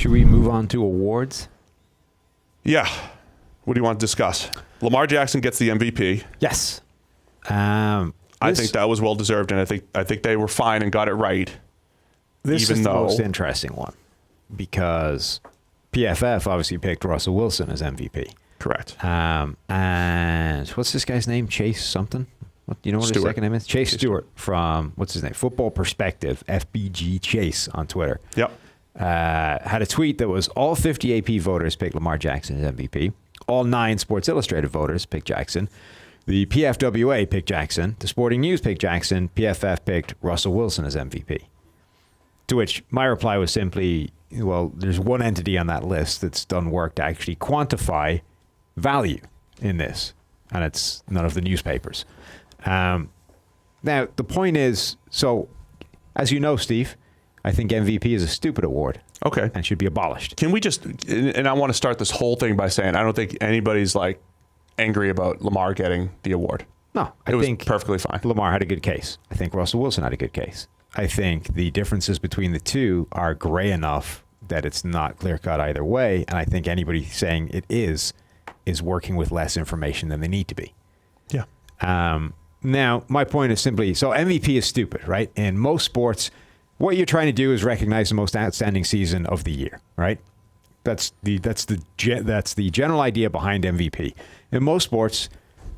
Should we move on to awards? Yeah. What do you want to discuss? Lamar Jackson gets the MVP. Yes. I think that was well deserved, and I think they were fine and got it right. This is the most interesting one because PFF obviously picked Russell Wilson as MVP. Correct. And what's this guy's name? Chase something? You know what his second name is? Chase Stewart from, what's his name? Football Perspective, FBG Chase on Twitter. Yep. Had a tweet that was all 50 AP voters picked Lamar Jackson as MVP. All 9 Sports Illustrated voters picked Jackson. The PFWA picked Jackson. The Sporting News picked Jackson. PFF picked Russell Wilson as MVP. To which my reply was simply, well, there's one entity on that list that's done work to actually quantify value in this, and it's none of the newspapers. Now, the point is, so as you know, Steve, I think MVP is a stupid award. Okay. And should be abolished. Can we just, and I want to start this whole thing by saying I don't think anybody's like angry about Lamar getting the award. No, I think perfectly fine. Lamar had a good case. I think Russell Wilson had a good case. I think the differences between the two are gray enough that it's not clear-cut either way, and I think anybody saying it is working with less information than they need to be. Yeah. Now, my point is simply, so MVP is stupid, right? In most sports, what you're trying to do is recognize the most outstanding season of the year, right? That's the general idea behind MVP. In most sports,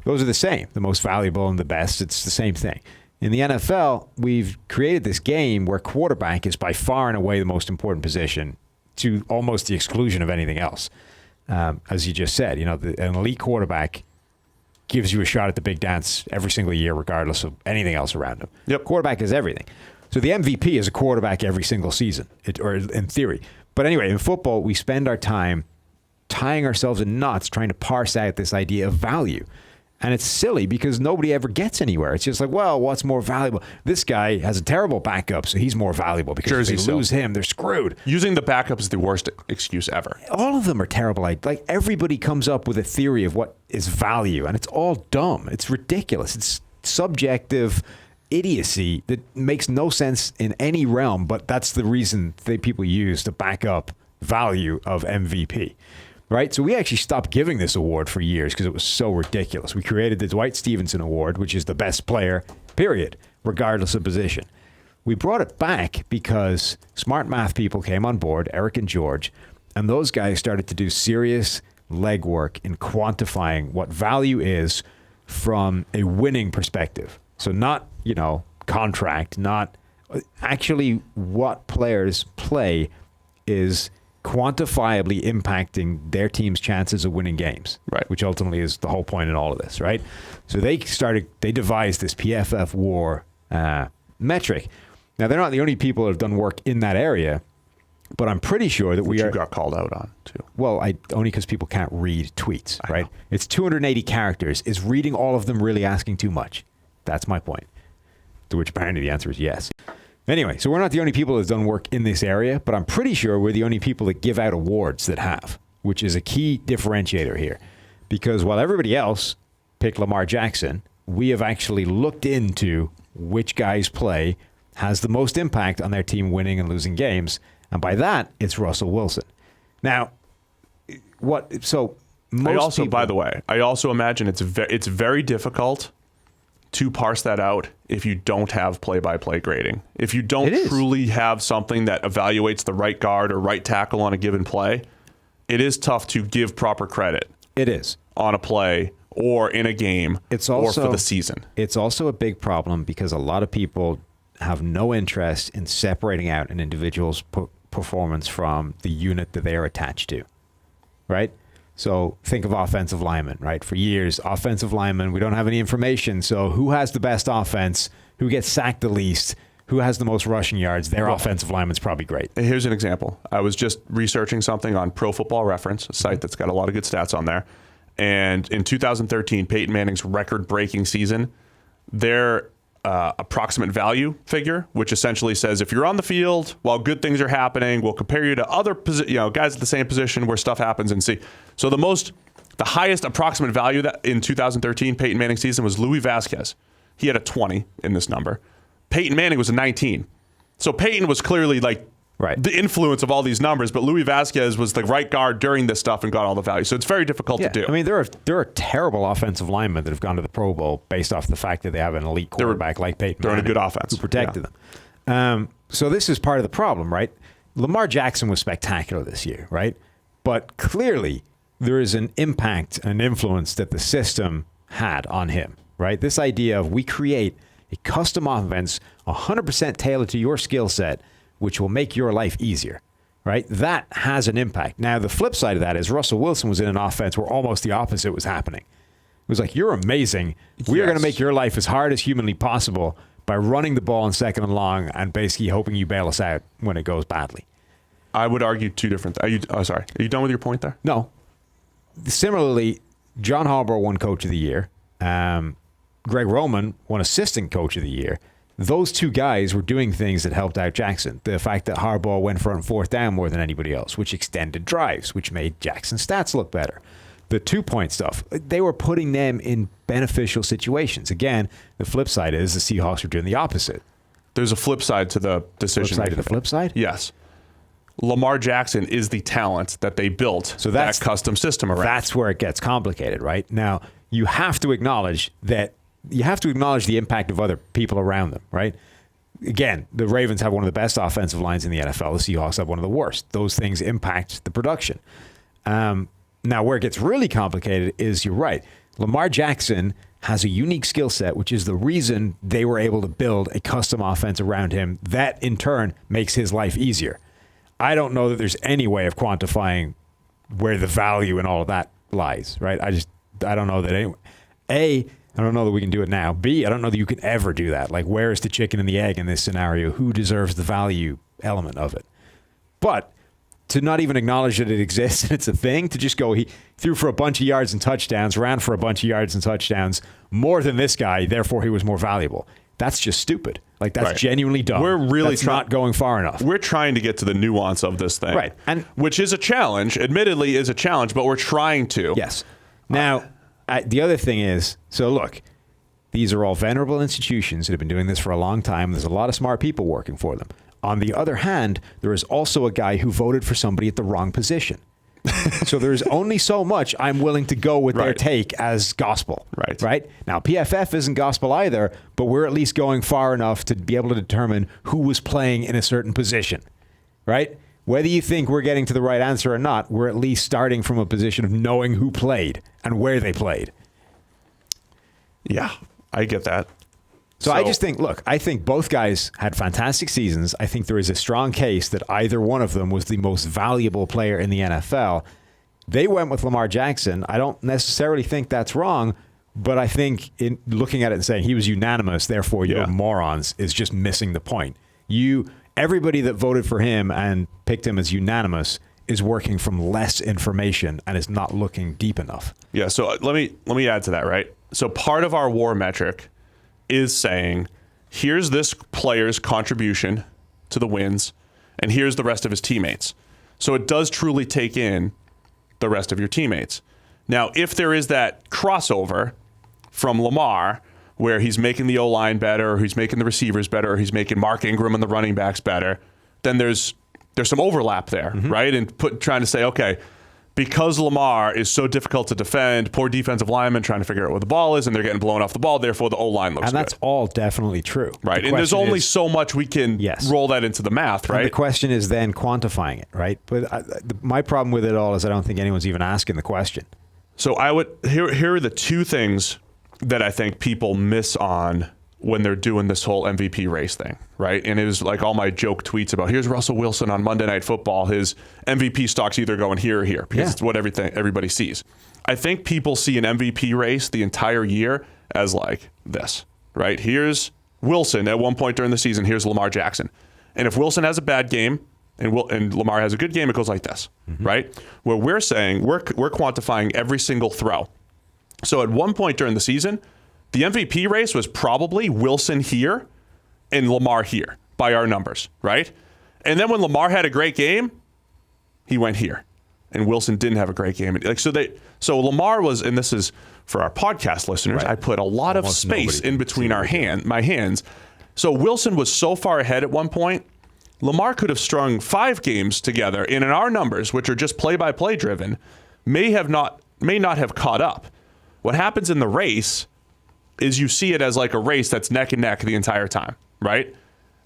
those are the same. The most valuable and the best, it's the same thing. In the NFL, we've created this game where quarterback is by far and away the most important position to almost the exclusion of anything else. As you just said, you know, an elite quarterback gives you a shot at the big dance every single year, regardless of anything else around him. Yep. Quarterback is everything. So the MVP is a quarterback every single season, or in theory. But anyway, in football, we spend our time tying ourselves in knots trying to parse out this idea of value. And it's silly because nobody ever gets anywhere. It's just like, well, what's more valuable? This guy has a terrible backup, so he's more valuable because if they lose him, they're screwed. Using the backup is the worst excuse ever. All of them are terrible. Like everybody comes up with a theory of what is value, and it's all dumb. It's ridiculous. It's subjective idiocy that makes no sense in any realm, but that's the reason people use to back up value of MVP. Right? So we actually stopped giving this award for years because it was so ridiculous. We created the Dwight Stevenson Award, which is the best player, period, regardless of position. We brought it back because smart math people came on board, Eric and George, and those guys started to do serious legwork in quantifying what value is from a winning perspective. So not, contract, not actually what players play is quantifiably impacting their team's chances of winning games, right? Which ultimately is the whole point in all of this, right? So they devised this PFF WAR metric. Now, they're not the only people that have done work in that area, but I'm pretty sure that you got called out on, too. Well, only because people can't read tweets, right? It's 280 characters. Is reading all of them really asking too much? That's my point. To which apparently the answer is yes. Anyway, so we're not the only people that have done work in this area, but I'm pretty sure we're the only people that give out awards that have, which is a key differentiator here. Because while everybody else picked Lamar Jackson, we have actually looked into which guy's play has the most impact on their team winning and losing games. And by that, it's Russell Wilson. Now, by the way, I also imagine it's very difficult to parse that out if you don't have play-by-play grading. If you don't truly have something that evaluates the right guard or right tackle on a given play, it is tough to give proper credit. It is. On a play or in a game or for the season. It's also a big problem because a lot of people have no interest in separating out an individual's performance from the unit that they are attached to, right? So think of offensive linemen, right? For years, offensive linemen, we don't have any information. So who has the best offense? Who gets sacked the least? Who has the most rushing yards? Their offensive lineman's probably great. Here's an example. I was just researching something on Pro Football Reference, a site that's got a lot of good stats on there. And in 2013, Peyton Manning's record-breaking season, their approximate value figure, which essentially says if you're on the field while good things are happening, we'll compare you to other guys at the same position where stuff happens and see. So the highest approximate value that in 2013 Peyton Manning season was Louis Vasquez. He had a 20 in this number. Peyton Manning was a 19. So Peyton was clearly like the influence of all these numbers, but Louis Vasquez was the right guard during this stuff and got all the value. So it's very difficult to do. I mean, there are terrible offensive linemen that have gone to the Pro Bowl based off the fact that they have an elite quarterback like Peyton Manning. They're in a good offense. Who protected them. So this is part of the problem, right? Lamar Jackson was spectacular this year, right? But clearly there is an impact, an influence that the system had on him, right? This idea of we create a custom offense 100% tailored to your skill set, which will make your life easier, right? That has an impact. Now, the flip side of that is Russell Wilson was in an offense where almost the opposite was happening. It was like, you're amazing. We are going to make your life as hard as humanly possible by running the ball in second and long and basically hoping you bail us out when it goes badly. I would argue two different things. Are you done with your point there? No. Similarly, John Harbaugh won Coach of the Year. Greg Roman won Assistant Coach of the Year. Those two guys were doing things that helped out Jackson. The fact that Harbaugh went for it on fourth down more than anybody else, which extended drives, which made Jackson's stats look better. The 2-point stuff, they were putting them in beneficial situations. Again, the flip side is the Seahawks are doing the opposite. There's a flip side to the decision. Flip side to the flip side? Yes. Lamar Jackson is the talent that they built that custom system around. That's where it gets complicated, right? Now, you have to acknowledge the impact of other people around them, right? Again, the Ravens have one of the best offensive lines in the NFL. The Seahawks have one of the worst. Those things impact the production. Now, where it gets really complicated is, you're right, Lamar Jackson has a unique skill set, which is the reason they were able to build a custom offense around him. That, in turn, makes his life easier. I don't know that there's any way of quantifying where the value in all of that lies, right? I don't know that anyway. A, I don't know that we can do it now. B, I don't know that you can ever do that. Like, where is the chicken and the egg in this scenario? Who deserves the value element of it? But to not even acknowledge that it exists and it's a thing, to just go, he threw for a bunch of yards and touchdowns, ran for a bunch of yards and touchdowns, more than this guy, therefore he was more valuable. That's just stupid. Like, that's genuinely dumb. We're really not going far enough. We're trying to get to the nuance of this thing. Right. And which is a challenge, admittedly is a challenge, but we're trying to. Yes. Now, the other thing is, so look, these are all venerable institutions that have been doing this for a long time. There's a lot of smart people working for them. On the other hand, there is also a guy who voted for somebody at the wrong position. So there's only so much I'm willing to go with their take as gospel. Right. Now, PFF isn't gospel either, but we're at least going far enough to be able to determine who was playing in a certain position. Right? Whether you think we're getting to the right answer or not, we're at least starting from a position of knowing who played and where they played. Yeah, I get that. So I just think, look, I think both guys had fantastic seasons. I think there is a strong case that either one of them was the most valuable player in the NFL. They went with Lamar Jackson. I don't necessarily think that's wrong, but I think in looking at it and saying he was unanimous, therefore you're morons, is just missing the point. Everybody that voted for him and picked him as unanimous is working from less information and is not looking deep enough. Yeah, so let me add to that, right? So part of our WAR metric is saying, here's this player's contribution to the wins, and here's the rest of his teammates. So it does truly take in the rest of your teammates. Now, if there is that crossover from Lamar, where he's making the O-line better, or he's making the receivers better, or he's making Mark Ingram and the running backs better, then there's some overlap there, right? And trying to say, okay, because Lamar is so difficult to defend, poor defensive linemen trying to figure out where the ball is, and they're getting blown off the ball, therefore the O-line looks good. And that's all definitely true. Right, and there's only so much we can roll that into the math, right? And the question is then quantifying it, right? But my problem with it all is I don't think anyone's even asking the question. So here are the two things that I think people miss on when they're doing this whole MVP race thing, right? And it was like all my joke tweets about, here's Russell Wilson on Monday Night Football. His MVP stock's either going here or here because it's what everybody sees. I think people see an MVP race the entire year as like this, right? Here's Wilson at one point during the season. Here's Lamar Jackson. And if Wilson has a bad game and Lamar has a good game, it goes like this, right? Where we're saying we're quantifying every single throw. So at one point during the season, the MVP race was probably Wilson here and Lamar here by our numbers, right? And then when Lamar had a great game, he went here, and Wilson didn't have a great game. So Lamar was, and this is for our podcast listeners, I put a lot of space in between my hands. So Wilson was so far ahead at one point, Lamar could have strung 5 games together, and in our numbers, which are just play-by-play driven, may not have caught up. What happens in the race is you see it as like a race that's neck and neck the entire time, right?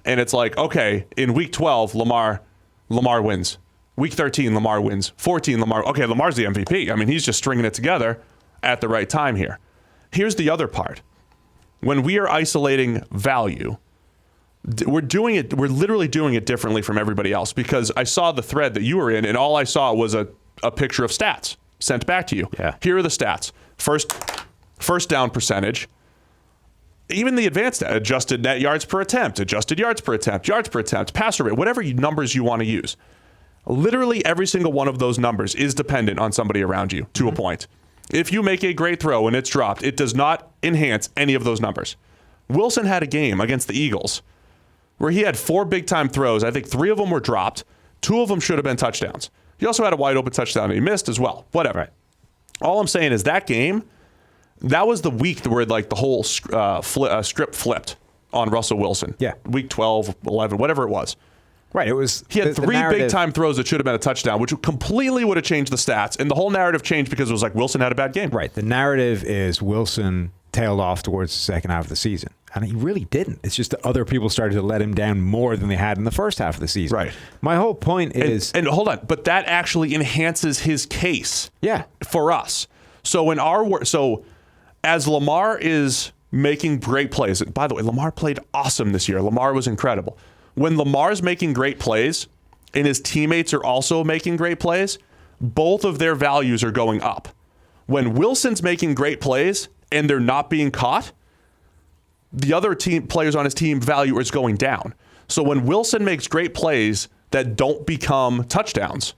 And it's like, okay, in week 12, Lamar wins. Week 13, Lamar wins. 14, Lamar. Okay, Lamar's the MVP. I mean, he's just stringing it together at the right time here. Here's the other part. When we are isolating value, we're literally doing it differently from everybody else, because I saw the thread that you were in, and all I saw was a picture of stats sent back to you. Yeah. Here are the stats. First down percentage. Even the advanced adjusted net yards per attempt, adjusted yards per attempt, passer rate, whatever numbers you want to use. Literally every single one of those numbers is dependent on somebody around you to a point. If you make a great throw and it's dropped, it does not enhance any of those numbers. Wilson had a game against the Eagles where he had 4 big-time throws. I think 3 of them were dropped. 2 of them should have been touchdowns. He also had a wide-open touchdown and he missed as well. Whatever. Right. All I'm saying is that game, that was the week where like the whole script flipped on Russell Wilson. Yeah. Week 12, 11, whatever it was. Right. It was. He had 3 big-time throws that should have been a touchdown, which completely would have changed the stats. And the whole narrative changed because it was like Wilson had a bad game. Right. The narrative is Wilson tailed off towards the second half of the season. And he really didn't. It's just that other people started to let him down more than they had in the first half of the season. Right. My whole point is... And hold on. But that actually enhances his case. Yeah. For us. So as Lamar is making great plays, and by the way, Lamar played awesome this year. Lamar was incredible. When Lamar's making great plays and his teammates are also making great plays, both of their values are going up. When Wilson's making great plays and they're not being caught, the other team players on his team value is going down. So when Wilson makes great plays that don't become touchdowns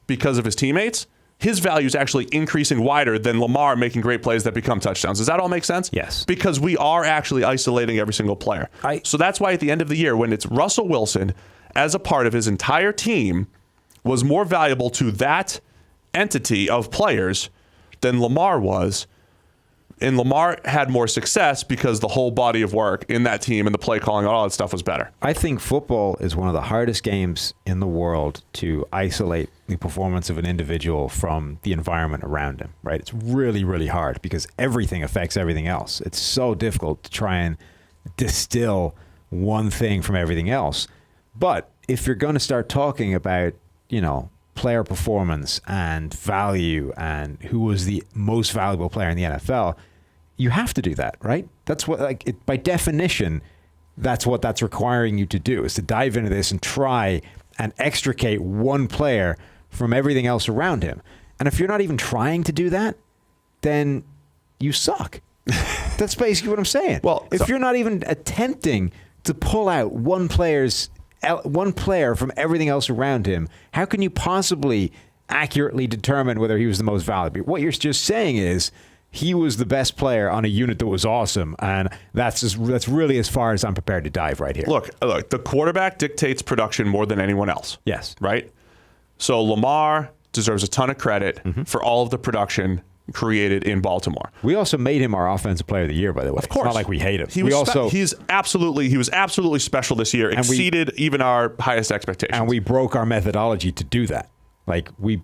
because of his teammates, his value is actually increasing wider than Lamar making great plays that become touchdowns. Does that all make sense? Yes. Because we are actually isolating every single player. So that's why at the end of the year, when it's Russell Wilson as a part of his entire team was more valuable to that entity of players than Lamar was. And Lamar had more success because the whole body of work in that team and the play calling and all that stuff was better. I think football is one of the hardest games in the world to isolate the performance of an individual from the environment around him, right? It's really, really hard because everything affects everything else. It's so difficult to try and distill one thing from everything else. But if you're going to start talking about, player performance and value and who was the most valuable player in the NFL, you have to do that, right? That's what, by definition, that's what that's requiring you to do, is to dive into this and try and extricate one player from everything else around him. And if you're not even trying to do that, then you suck. That's basically what I'm saying. Well, if you're not even attempting to pull out one player from everything else around him, how can you possibly accurately determine whether he was the most valuable? What you're just saying is he was the best player on a unit that was awesome, and that's really as far as I'm prepared to dive right here. Look, the quarterback dictates production more than anyone else. Yes. Right? So Lamar deserves a ton of credit for all of the production created in Baltimore. We also made him our offensive player of the year, by the way. Of course. It's not like we hate him. He was absolutely special this year, exceeded even our highest expectations. And we broke our methodology to do that. We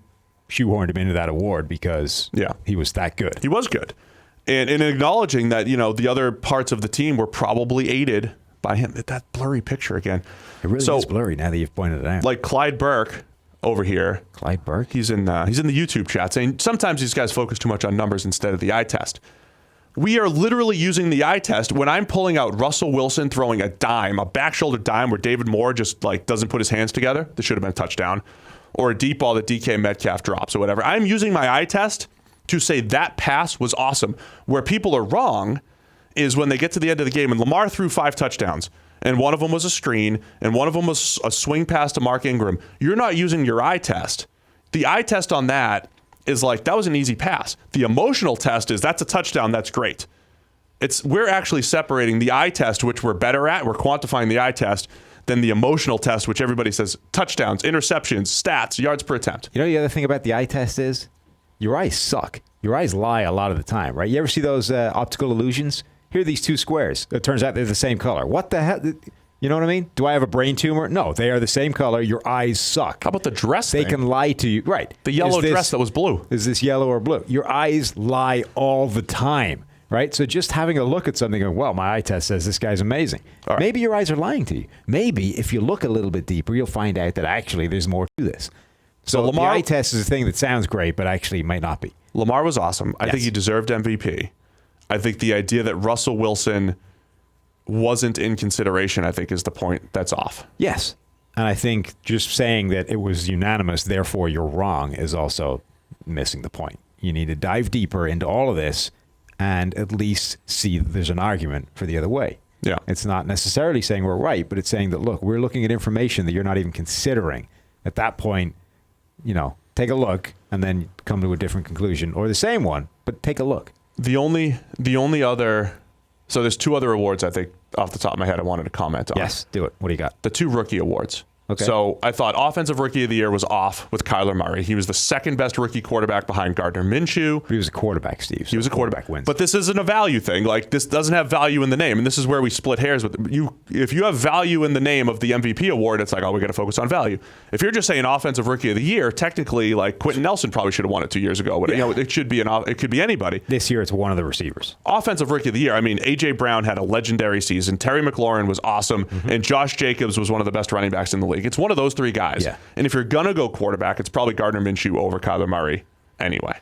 shoehorned him into that award because he was that good. He was good. And in acknowledging that, the other parts of the team were probably aided by him. That blurry picture again. It really is blurry now that you've pointed it out. Like Clyde Burke over here. Clyde Burke? He's in the YouTube chat saying sometimes these guys focus too much on numbers instead of the eye test. We are literally using the eye test when I'm pulling out Russell Wilson throwing a back shoulder dime where David Moore just doesn't put his hands together. This should have been a touchdown. Or a deep ball that DK Metcalf drops or whatever. I'm using my eye test to say that pass was awesome. Where people are wrong is when they get to the end of the game and Lamar threw 5 touchdowns and one of them was a screen and one of them was a swing pass to Mark Ingram. You're not using your eye test. The eye test on that is that was an easy pass. The emotional test is that's a touchdown, that's great. We're actually separating the eye test, which we're better at, we're quantifying the eye test, than the emotional test, which everybody says touchdowns, interceptions, stats, yards per attempt. The other thing about the eye test is your eyes suck. Your eyes lie a lot of the time, right? You ever see those optical illusions? Here are these 2 squares. It turns out they're the same color. What the hell? You know what I mean? Do I have a brain tumor? No, they are the same color. Your eyes suck. How about the dress They thing? can lie to you. Right. The yellow dress that was blue. Is this yellow or blue? Your eyes lie all the time, right? So just having a look at something going, well, my eye test says this guy's amazing. All right. Maybe your eyes are lying to you. Maybe if you look a little bit deeper, you'll find out that actually there's more to this. So Lamar, the eye test is a thing that sounds great, but actually might not be. Lamar was awesome. I Yes. think he deserved MVP. I think the idea that Russell Wilson wasn't in consideration, I think, is the point that's off. Yes. And I think just saying that it was unanimous, therefore you're wrong, is also missing the point. You need to dive deeper into all of this and at least see that there's an argument for the other way. Yeah. It's not necessarily saying we're right, but it's saying that, look, we're looking at information that you're not even considering. At that point, take a look and then come to a different conclusion, or the same one, but take a look. The only other, so there's 2 other awards I think off the top of my head I wanted to comment on. Yes, do it. What do you got? The 2 rookie awards. Okay. So I thought Offensive Rookie of the Year was off with Kyler Murray. He was the second best rookie quarterback behind Gardner Minshew. But he was a quarterback, Steve. So He was a quarterback. wins. But this isn't a value thing. Like, this doesn't have value in the name. And this is where we split hairs with you. If you have value in the name of the MVP award, it's like, oh, we got to focus on value. If you're just saying Offensive Rookie of the Year, technically, like, Quentin Nelson probably should have won it 2 years ago. But it should be it could be anybody. This year, it's one of the receivers. Offensive Rookie of the Year. I mean, A.J. Brown had a legendary season. Terry McLaurin was awesome. And Josh Jacobs was one of the best running backs in the league. It's one of those 3 guys. Yeah. And if you're going to go quarterback, it's probably Gardner Minshew over Kyler Murray anyway.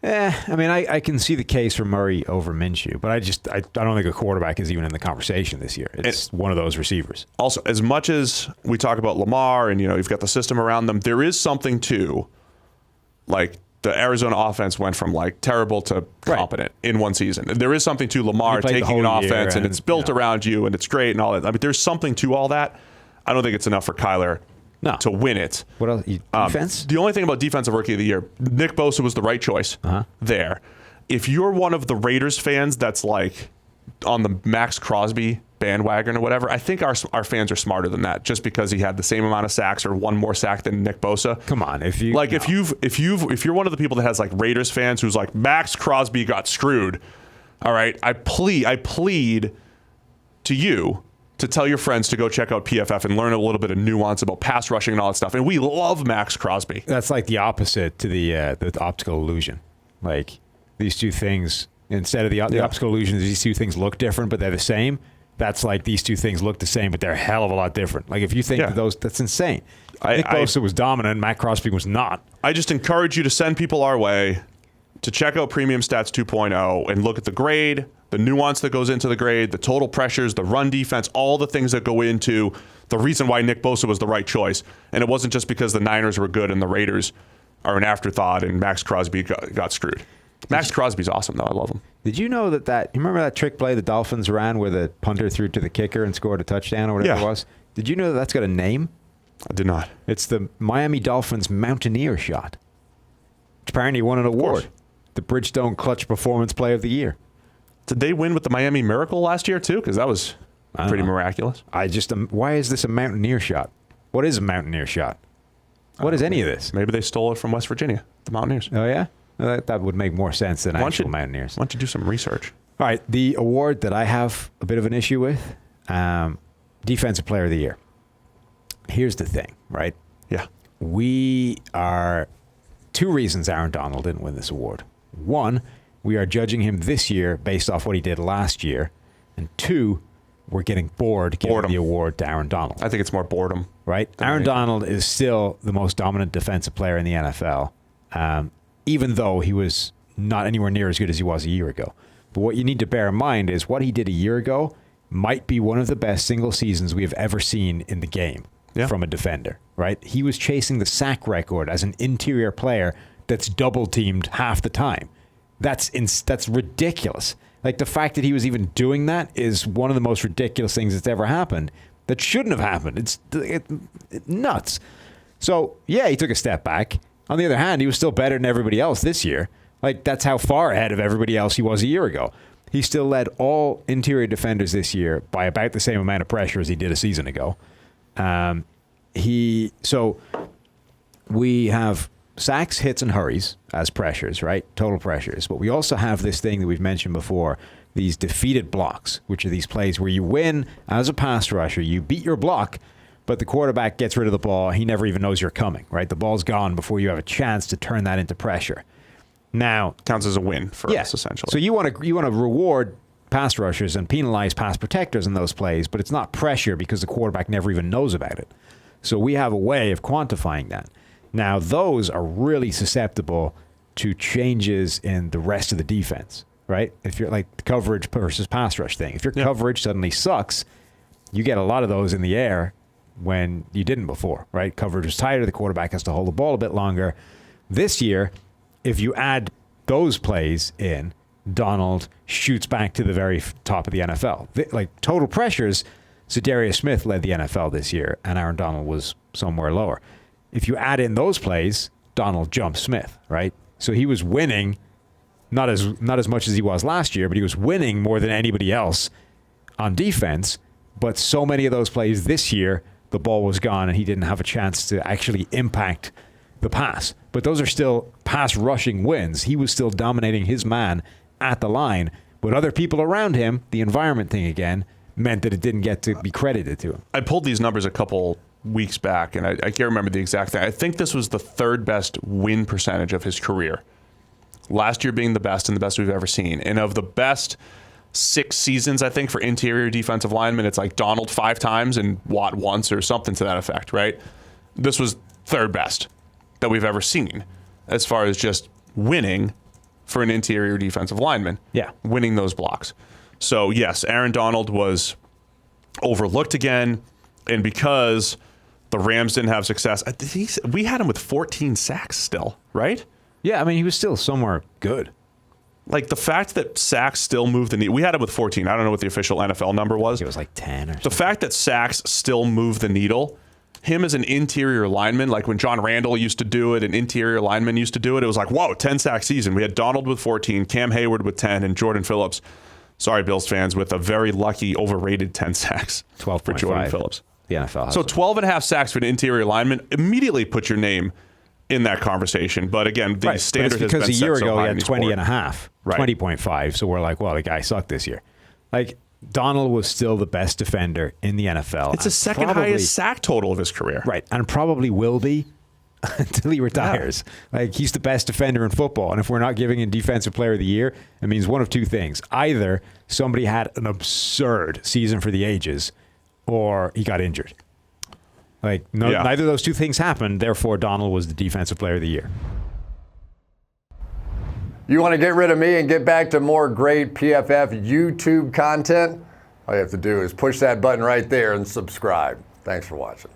I mean, I can see the case for Murray over Minshew, but I don't think a quarterback is even in the conversation this year. It's one of those receivers. Also, as much as we talk about Lamar and, you've got the system around them, there is something to, like, the Arizona offense went from, like, terrible to competent in one season. There is something to Lamar taking an offense and it's built around you and it's great and all that. I mean, there's something to all that. I don't think it's enough for Kyler to win it. What else? Defense? The only thing about Defensive Rookie of the Year, Nick Bosa was the right choice there. If you're one of the Raiders fans that's like on the Max Crosby bandwagon or whatever, I think our fans are smarter than that, just because he had the same amount of sacks or one more sack than Nick Bosa. Come on, if you're one of the people that has like Raiders fans who's like, Max Crosby got screwed, all right, I plead to you to tell your friends to go check out PFF and learn a little bit of nuance about pass rushing and all that stuff. And we love Max Crosby. That's like the opposite to the optical illusion. Like, these 2 things, instead of the optical illusion, these 2 things look different, but they're the same. That's like these 2 things look the same, but they're a hell of a lot different. Like, if you think that that's insane. Nick Bosa was dominant, Matt Crosby was not. I just encourage you to send people our way to check out Premium Stats 2.0 and look at the grade, the nuance that goes into the grade, the total pressures, the run defense, all the things that go into the reason why Nick Bosa was the right choice. And it wasn't just because the Niners were good and the Raiders are an afterthought and Max Crosby got screwed. Max Crosby's awesome, though. I love him. Did you know that you remember that trick play the Dolphins ran where the punter threw to the kicker and scored a touchdown or whatever it was? Did you know that's got a name? I did not. It's the Miami Dolphins Mountaineer Shot. Apparently won an award. The Bridgestone Clutch Performance Play of the Year. Did they win with the Miami Miracle last year, too? Because that was pretty miraculous. Why is this a Mountaineer Shot? What is a Mountaineer Shot? What is any of this? Maybe they stole it from West Virginia, the Mountaineers. Oh, yeah? That would make more sense than actual Mountaineers. Why don't you do some research? All right, the award that I have a bit of an issue with, Defensive Player of the Year. Here's the thing, right? Yeah. We are 2 reasons Darren Donald didn't win this award. 1, we are judging him this year based off what he did last year. And 2, we're getting bored giving the award to Darren Donald. I think it's more boredom. Right? Darren Donald is still the most dominant defensive player in the NFL, even though he was not anywhere near as good as he was a year ago. But what you need to bear in mind is what he did a year ago might be one of the best single seasons we have ever seen in the game from a defender, right? He was chasing the sack record as an interior player that's double teamed half the time. That's ridiculous. Like, the fact that he was even doing that is one of the most ridiculous things that's ever happened. That shouldn't have happened. It's nuts. So, yeah, he took a step back. On the other hand, he was still better than everybody else this year. Like, that's how far ahead of everybody else he was a year ago. He still led all interior defenders this year by about the same amount of pressure as he did a season ago. So we have sacks, hits, and hurries as pressures, right? Total pressures. But we also have this thing that we've mentioned before these defeated blocks, which are these plays where you win as a pass rusher, you beat your block, but the quarterback gets rid of the ball. He never even knows you're coming, right? The ball's gone before you have a chance to turn that into pressure. Now, counts as a win for us, essentially. So you want to reward pass rushers and penalize pass protectors in those plays, but it's not pressure because the quarterback never even knows about it. So we have a way of quantifying that. Now, those are really susceptible to changes in the rest of the defense, right? If you're like the coverage versus pass rush thing. If your coverage suddenly sucks, you get a lot of those in the air when you didn't before, right? Coverage is tighter. The quarterback has to hold the ball a bit longer. This year, if you add those plays in, Donald shoots back to the very top of the NFL. Like total pressures, Zadarius Smith led the NFL this year, and Aaron Donald was somewhere lower. If you add in those plays, Donald jumps Smith, right? So he was winning, not as much as he was last year, but he was winning more than anybody else on defense. But so many of those plays this year, the ball was gone, and he didn't have a chance to actually impact the pass. But those are still pass rushing wins. He was still dominating his man at the line, but other people around him, the environment thing again, meant that it didn't get to be credited to him. I pulled these numbers a couple weeks back, and I can't remember the exact thing. I think this was the third best win percentage of his career. Last year being the best and the best we've ever seen. And of the best 6 seasons, I think, for interior defensive linemen, it's like Donald 5 times and Watt once or something to that effect, right? This was third best that we've ever seen as far as just winning for an interior defensive lineman. Yeah. Winning those blocks. So, yes, Aaron Donald was overlooked again, and because the Rams didn't have success, we had him with 14 sacks still, right? Yeah, I mean, he was still somewhere good. Like, the fact that sacks still moved the needle. We had him with 14. I don't know what the official NFL number was. It was like 10 or something. The fact that sacks still move the needle, him as an interior lineman, like when John Randall used to do it, an interior lineman used to do it, it was like, whoa, 10-sack season. We had Donald with 14, Cam Hayward with 10, and Jordan Phillips, sorry, Bills fans, with a very lucky, overrated 10 sacks 12.5 for Jordan Phillips. The NFL has so 12.5 sacks for an interior lineman immediately put your name in that conversation. But again, the standard has been set so high. Because a year ago he had 20 sport. and a half, right. 20.5. So we're like, well, the guy sucked this year. Like, Donald was still the best defender in the NFL. It's the second highest sack total of his career. Right, and probably will be until he retires. Yeah. Like, he's the best defender in football. And if we're not giving him Defensive Player of the Year, it means one of two things. Either somebody had an absurd season for the ages, or he got injured. Like, neither of those two things happened. Therefore, Donald was the Defensive Player of the Year. You want to get rid of me and get back to more great PFF YouTube content? All you have to do is push that button right there and subscribe. Thanks for watching.